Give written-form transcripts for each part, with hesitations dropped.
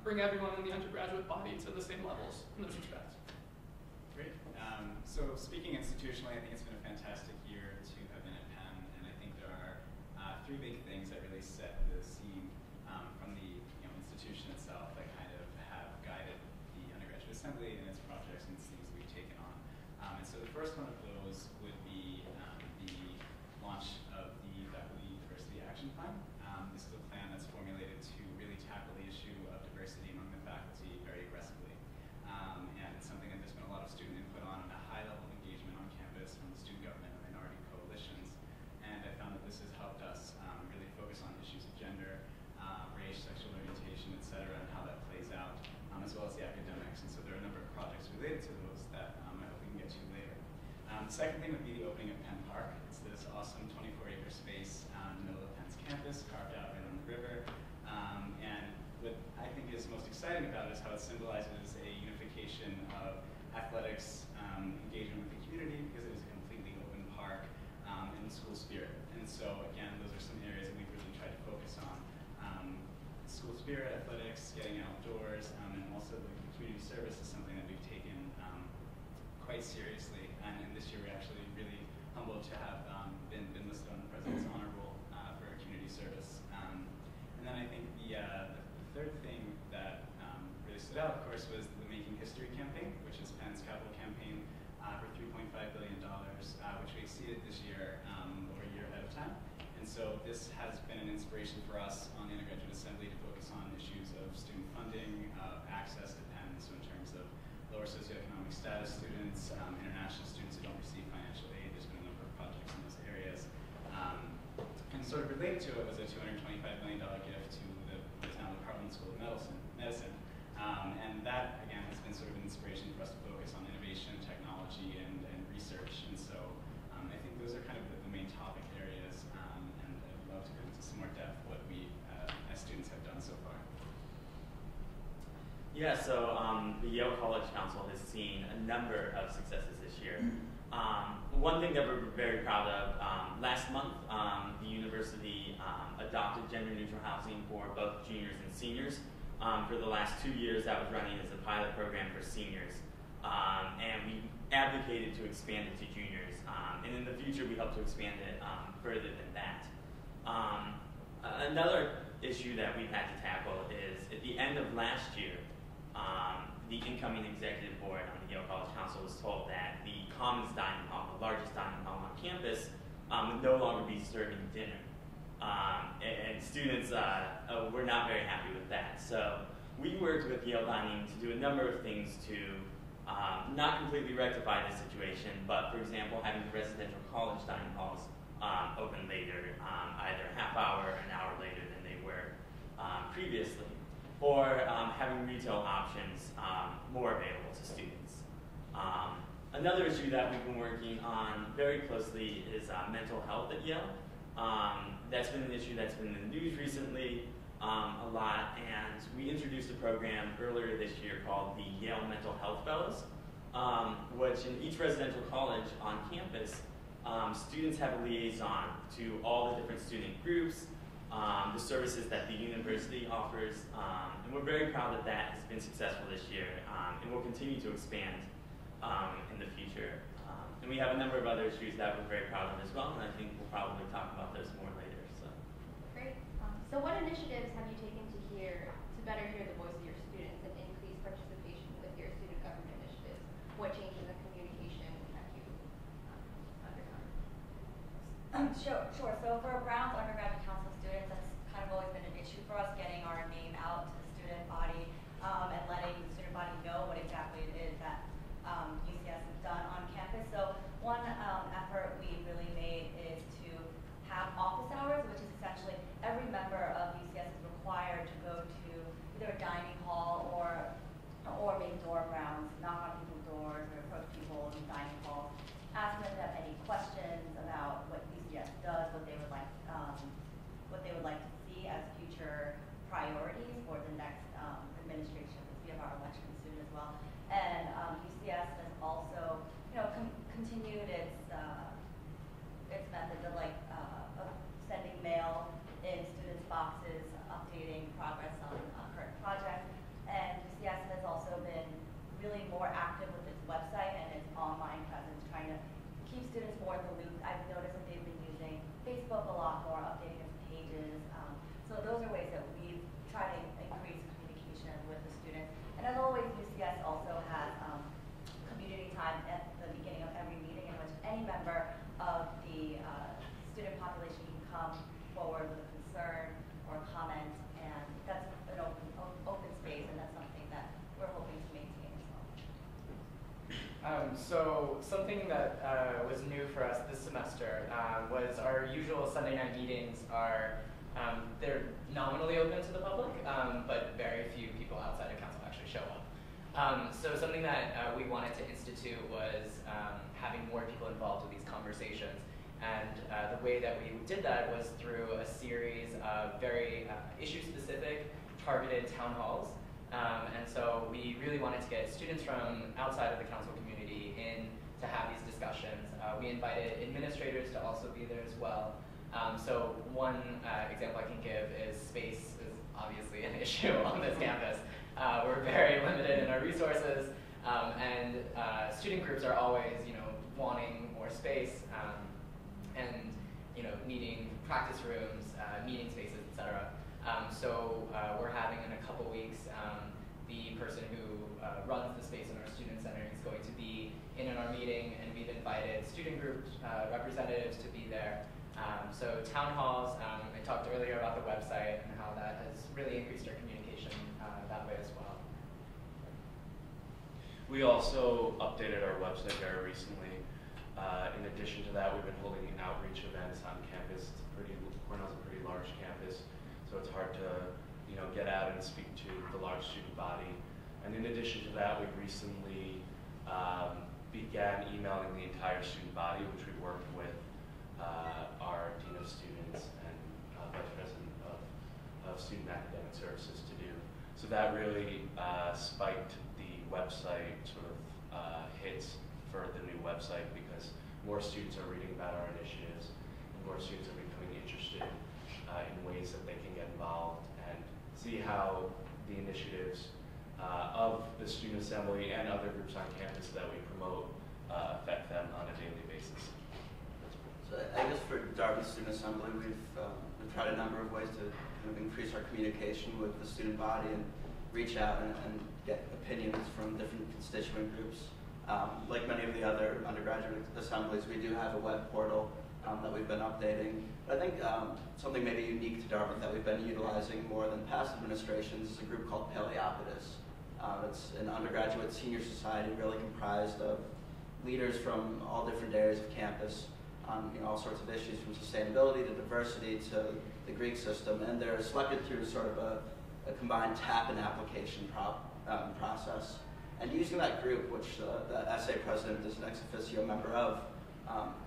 bring everyone in the undergraduate body to the same levels in those respects. Great. So speaking institutionally, I think it's been a fantastic year to have been at Penn, and I think there are three big things that really set the scene from the institution itself that kind of have guided the undergraduate assembly and its projects and things we've taken on. And so the first one of those would be the launch of the Faculty Diversity Action Plan. This is a plan that's formulated to really tackle the issue of diversity among the faculty very aggressively. And it's something that there's been a lot of student input on and a high level of engagement on campus from the student government and minority coalitions. And I found that this has helped us really focus on issues of gender, race, sexual orientation, et cetera, and how that plays out, as well as the academics. And so there are a number of projects related to those that I hope we can get to later. The second thing would be the opening of Penn Park. It's this awesome 24-acre space in the middle of Penn's campus, carved out right on the river. And what I think is most exciting about it is how it symbolizes a unification of athletics, engagement with the community, because it is a completely open park, and the school spirit. And so again, those are some areas that we've really tried to focus on. School spirit, athletics, getting outdoors, and also the community service is something that we've taken quite seriously. And this year we're actually really humbled to have been listed on the President's Honor Roll for community service. And then I think the third thing that really stood out, of course, was the Making History campaign, which is Penn's capital campaign for $3.5 billion, which we exceeded this year over a year ahead of time. And so this has been an inspiration for us on the undergraduate assembly to focus on issues of student funding, access to Penn, so in terms of lower socioeconomic status students, international students who don't receive financial aid. There's been a number of projects in those areas. And sort of related to it was a $225 million gift to the town Department School of Medicine. And that, again, has been sort of an inspiration for us to focus on innovation, technology, and research. And so I think those are kind of the main topic areas. And I'd love to go into some more depth what we, as students, have done so far. Yeah, so the Yale College Council has seen a number of successes this year. One thing that we're very proud of, last month, the university adopted gender-neutral housing for both juniors and seniors. For the last 2 years, that was running as a pilot program for seniors. And we advocated to expand it to juniors. And in the future, we hope to expand it further than that. Another issue that we've had to tackle is at the end of last year, the incoming executive board on the Yale College Council was told that the Commons Dining Hall, the largest dining hall on campus, would no longer be serving dinner. And students were not very happy with that. So we worked with Yale Dining to do a number of things to not completely rectify the situation, but for example, having the residential college dining halls open later, either a half hour or an hour later than they were previously, or having retail options more available to students. Another issue that we've been working on very closely is mental health at Yale. That's been an issue that's been in the news recently a lot, and we introduced a program earlier this year called the Yale Mental Health Fellows, which in each residential college on campus, students have a liaison to all the different student groups, the services that the university offers, and we're very proud that that has been successful this year, and will continue to expand in the future. And we have a number of other issues that we're very proud of as well, and I think we'll probably talk about those more later. So. Great. So what initiatives have you taken to better hear the voice of your students and increase participation with your student government initiatives? What changes in communication have you undergone? Sure. So for Brown's undergraduate council students, that's kind of always been an issue for us, getting our name out to the student body and letting the student body know what exactly it is that UCS has done on campus. So one effort we really made is to have office hours, which is essentially every member of UCS is required to go to either a dining hall or maybe door rounds, knock on people's doors or approach people in dining halls, ask them if they have any questions about what UCS does, what they would like to see as future priorities for the next administration of the come forward with a concern or a comment, and that's an open space, and that's something that we're hoping to maintain as well. So something that was new for us this semester was our usual Sunday night meetings are, they're nominally open to the public, but very few people outside of council actually show up. So something that we wanted to institute was having more people involved with these conversations. And the way that we did that was through a series of very issue-specific, targeted town halls. And so we really wanted to get students from outside of the council community in to have these discussions. We invited administrators to also be there as well. So one example I can give is space is obviously an issue on this campus. We're very limited in our resources, and student groups are always, wanting more space, and needing practice rooms, meeting spaces, etc. So we're having in a couple weeks, the person who runs the space in our student center is going to be in our meeting, and we've invited student group representatives to be there. So town halls, I talked earlier about the website and how that has really increased our communication that way as well. We also updated our website very recently. In addition to that, we've been holding outreach events on campus. Cornell's a pretty large campus, so it's hard to get out and speak to the large student body. And in addition to that, we recently began emailing the entire student body, which we worked with our Dean of Students and Vice President of Student Academic Services to do. So that really spiked the website sort of hits for the new website, because more students are reading about our initiatives, and more students are becoming interested in ways that they can get involved and see how the initiatives of the Student Assembly and other groups on campus that we promote affect them on a daily basis. So I guess for Dartmouth Student Assembly, we've tried a number of ways to kind of increase our communication with the student body and reach out and get opinions from different constituent groups. Like many of the other undergraduate assemblies, we do have a web portal that we've been updating. But I think something maybe unique to Dartmouth that we've been utilizing more than past administrations is a group called Paleopolis. It's an undergraduate senior society really comprised of leaders from all different areas of campus on all sorts of issues, from sustainability to diversity to the Greek system, and they're selected through sort of a combined tap and application process. And using that group, which the SA president is an ex officio member of,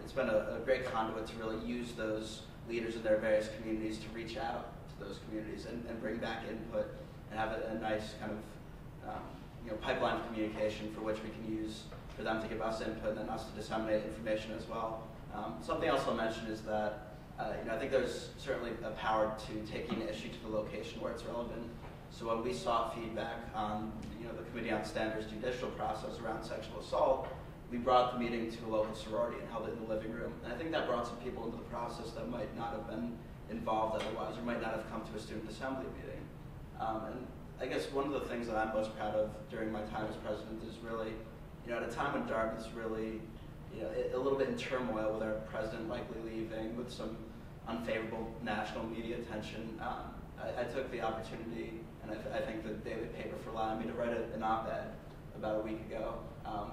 it's been a great conduit to really use those leaders in their various communities to reach out to those communities and bring back input and have a nice kind of pipeline of communication for which we can use for them to give us input and us to disseminate information as well. Something else I'll mention is that I think there's certainly a power to taking an issue to the location where it's relevant. So when we sought feedback on the Committee on Standards judicial process around sexual assault, we brought the meeting to a local sorority and held it in the living room. And I think that brought some people into the process that might not have been involved otherwise, or might not have come to a student assembly meeting. And I guess one of the things that I'm most proud of during my time as president is really, at a time when Dartmouth's really a little bit in turmoil with our president likely leaving, with some unfavorable national media attention, I took the opportunity, and I think the Daily Paper for allowing me to write an op-ed about a week ago,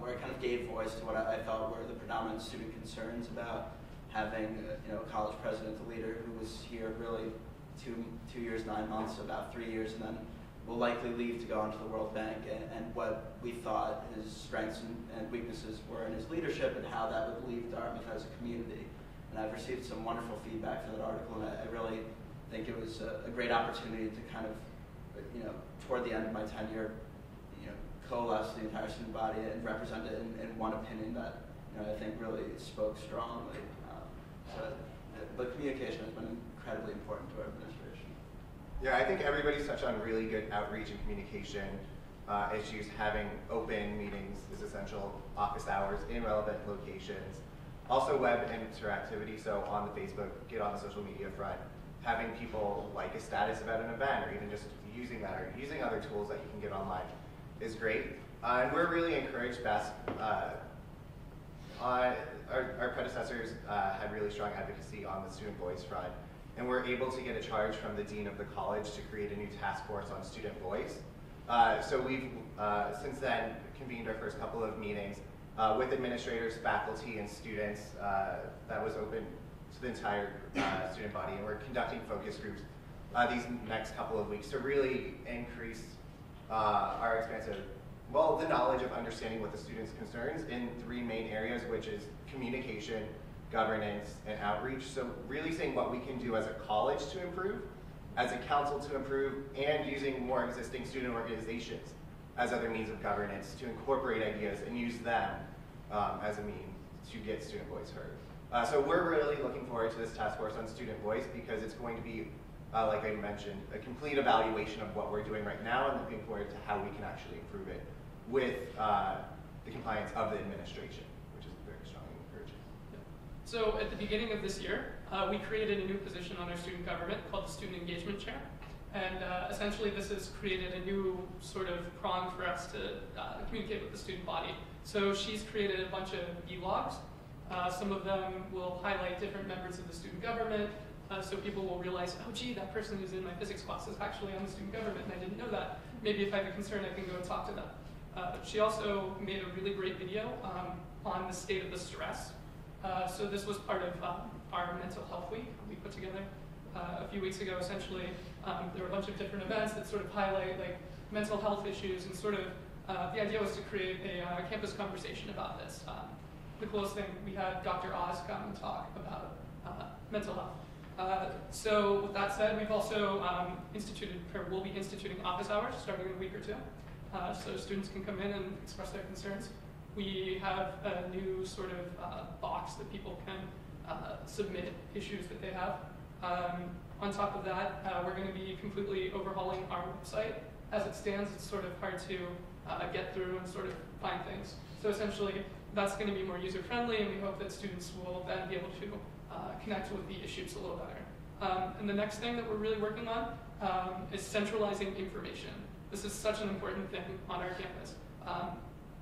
where I kind of gave voice to what I thought were the predominant student concerns about having a college president, a leader who was here really 2 years, 9 months, about 3 years, and then will likely leave to go on to the World Bank, and what we thought his strengths and weaknesses were in his leadership, and how that would leave Dartmouth as a community. And I've received some wonderful feedback for that article, and I really think it was a great opportunity to kind of, toward the end of my tenure, coalesce the entire student body and represent it in one opinion that I think really spoke strongly. But communication has been incredibly important to our administration. Yeah, I think everybody's touched on really good outreach and communication issues. Having open meetings is essential, office hours in relevant locations. Also web interactivity, so on the Facebook, get on the social media front, having people like a status about an event, or even just using that, or using other tools that you can get online is great. And we're really encouraged. Our predecessors had really strong advocacy on the student voice front, and we're able to get a charge from the dean of the college to create a new task force on student voice. So we've, since then, convened our first couple of meetings with administrators, faculty, and students that was open to the entire student body, and we're conducting focus groups these next couple of weeks to really increase our expansive, well, the knowledge of understanding what the students' concerns in 3 main areas, which is communication, governance, and outreach. So really saying what we can do as a college to improve, as a council to improve, and using more existing student organizations as other means of governance to incorporate ideas and use them as a means to get student voice heard. So we're really looking forward to this task force on student voice because it's going to be, like I mentioned, a complete evaluation of what we're doing right now and looking forward to how we can actually improve it with the compliance of the administration, which is very strongly encouraging. So at the beginning of this year, we created a new position on our student government called the Student Engagement Chair. And essentially this has created a new sort of prong for us to communicate with the student body. So she's created a bunch of vlogs. Some of them will highlight different members of the student government, so people will realize, oh gee, that person who's in my physics class is actually on the student government and I didn't know that. Maybe if I have a concern, I can go and talk to them. She also made a really great video on the state of the stress. So this was part of our mental health week we put together a few weeks ago. Essentially, there were a bunch of different events that sort of highlight like mental health issues, and sort of the idea was to create a campus conversation about this. The coolest thing, we had Dr. Oz come and talk about mental health. So with that said, we've also will be instituting office hours starting in a week or 2. So students can come in and express their concerns. We have a new sort of box that people can submit issues that they have. On top of that, we're going to be completely overhauling our website. As it stands, it's sort of hard to get through and sort of find things. So essentially, that's going to be more user-friendly, and we hope that students will then be able to connect with the issues a little better. And the next thing that we're really working on is centralizing information. This is such an important thing on our campus.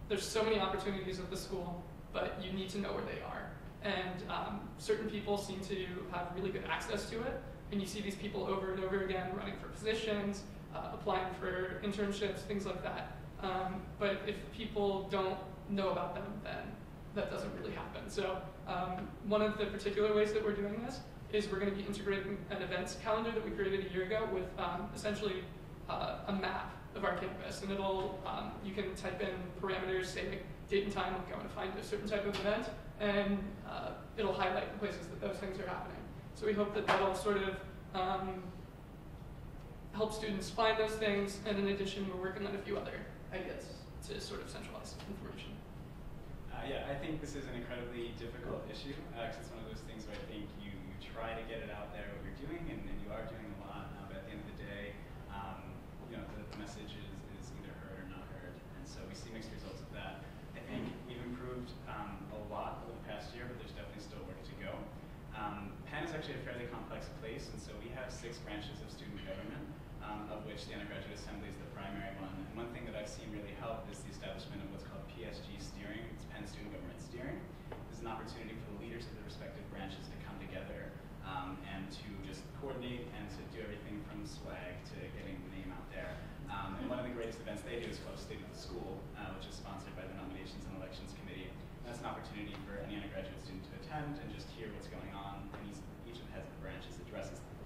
There's so many opportunities at the school, but you need to know where they are. And certain people seem to have really good access to it, and you see these people over and over again running for positions, applying for internships, things like that. But if people don't know about them, then that doesn't really happen. So one of the particular ways that we're doing this is we're going to be integrating an events calendar that we created a year ago with essentially a map of our campus, and it'll you can type in parameters, say like date and time, like I want to find a certain type of event, and it'll highlight the places that those things are happening. So we hope that that'll sort of help students find those things, and in addition, we're working on a few other ideas to sort of centralize information. Yeah, I think this is an incredibly difficult issue, because it's one of those things where I think you try to get it out there what you're doing, and you are doing a lot, but at the end of the day, the message is either heard or not heard, and so we see mixed results of that. I think we've improved a lot over the past year, but there's definitely still work to go. Penn is actually a fairly complex place, and so we have 6 branches of student government, of which the undergraduate assembly is the primary one. And one thing that I've seen really help is the establishment of what's called PSG steering. It's Penn Student Government Steering. This is an opportunity for the leaders of the respective branches to come together and to just coordinate and to do everything from swag to getting the name out there. And one of the greatest events they do is called State of the School, which is sponsored by the Nominations and Elections Committee. And that's an opportunity for any undergraduate student to attend and just hear what's going on, and each of the heads of the branches addresses them.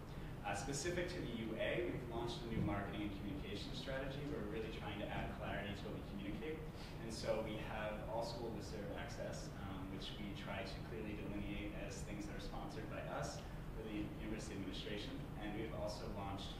Specific to the UA, we've launched a new marketing and communication strategy where we're really trying to add clarity to what we communicate. And so we have all school listserv access, which we try to clearly delineate as things that are sponsored by us or the university administration. And we've also launched